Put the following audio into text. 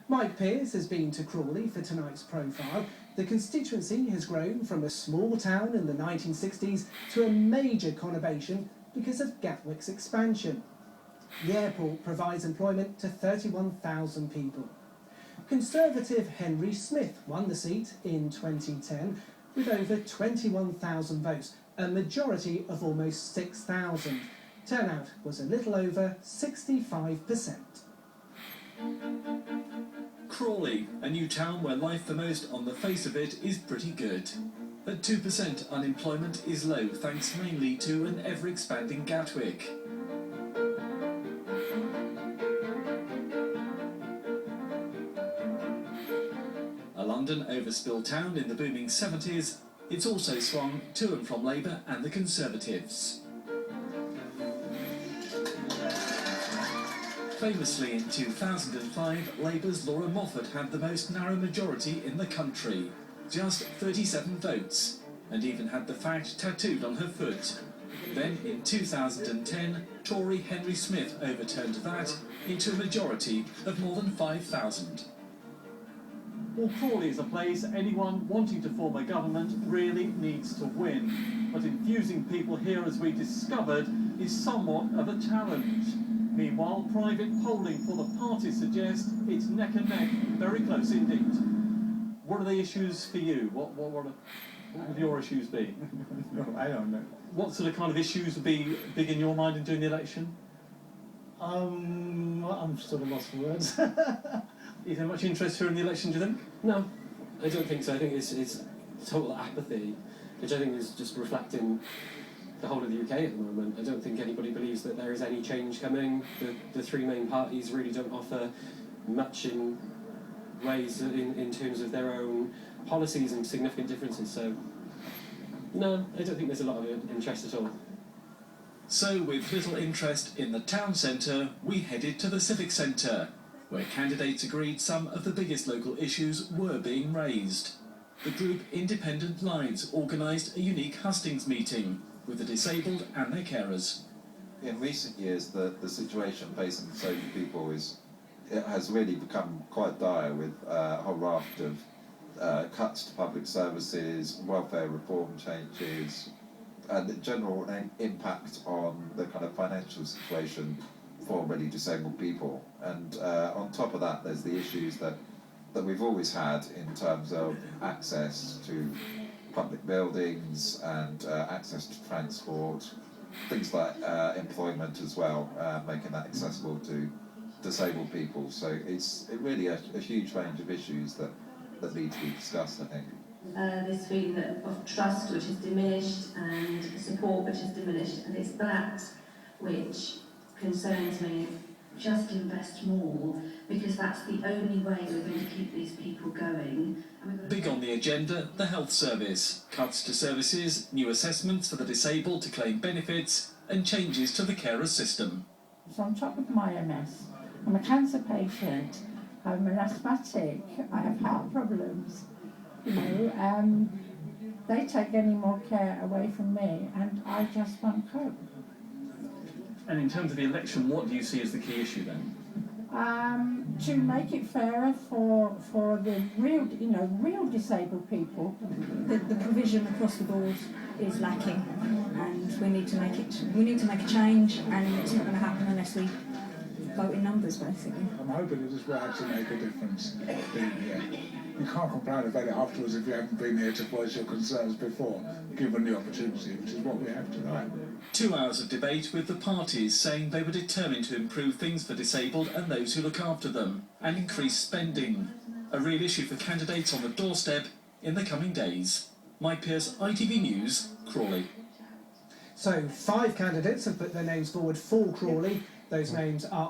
Mike Pearce has been to Crawley for tonight's profile. The constituency has grown from a small town in the 1960s to a major conurbation because of Gatwick's expansion. The airport provides employment to 31,000 people. Conservative Henry Smith won the seat in 2010 with over 21,000 votes, a majority of almost 6,000. Turnout was a little over 65%. Crawley, a new town where life the most on the face of it is pretty good. At 2% unemployment is low thanks mainly to an ever-expanding Gatwick. A London overspill town in the booming 70s, it's also swung to and from Labour and the Conservatives. Famously in 2005, Labour's Laura Moffat had the most narrow majority in the country, just 37 votes, and even had the fact tattooed on her foot. Then in 2010, Tory Henry Smith overturned that into a majority of more than 5,000. Well, Crawley is a place anyone wanting to form a government really needs to win. But infusing people here, as we discovered, is somewhat of a challenge. Meanwhile, private polling for the party suggests it's neck and neck, very close indeed. What are the issues for you? What would your issues be? No, I don't know. What sort of kind of issues would be big in your mind in doing the election? I'm sort of lost for words. Is there much interest here in the election, do you think? No, I don't think so. I think it's total apathy, which I think is just reflecting the whole of the UK at the moment. I don't think anybody believes that there is any change coming. The three main parties really don't offer much in ways in terms of their own policies and significant differences. So, no, I don't think there's a lot of interest at all. So, with little interest in the town centre, we headed to the Civic Centre, where candidates agreed some of the biggest local issues were being raised. The group Independent Lives organised a unique hustings meeting with the disabled and their carers. In recent years, the situation facing disabled people has really become quite dire, with a whole raft of cuts to public services, welfare reform changes, and the general impact on the kind of financial situation for already disabled people. And on top of that, there's the issues that we've always had in terms of access to public buildings and access to transport, things like employment as well, making that accessible to disabled people. So it's really a huge range of issues that need to be discussed, I think. This feeling of trust which is diminished and support which is diminished, and it's that which concerns me. Just invest more, because that's the only way we're going to keep these people going. Big on the agenda, the health service. Cuts to services, new assessments for the disabled to claim benefits, and changes to the carer system. So on top of my MS, I'm a cancer patient, I'm an asthmatic, I have heart problems. You know, they take any more care away from me, and I just won't cope. And in terms of the election, what do you see as the key issue then? To make it fairer for the real disabled people. The provision across the board is lacking, and we need to make a change, and it's not going to happen unless we vote in numbers, basically. I'm hoping that this will actually make a difference being here. You can't complain about it afterwards if you haven't been here to voice your concerns before, given the opportunity, which is what we have tonight. 2 hours of debate with the parties saying they were determined to improve things for disabled and those who look after them, and increase spending. A real issue for candidates on the doorstep in the coming days. Mike Pearce, ITV News, Crawley. So 5 candidates have put their names forward for Crawley. Those names are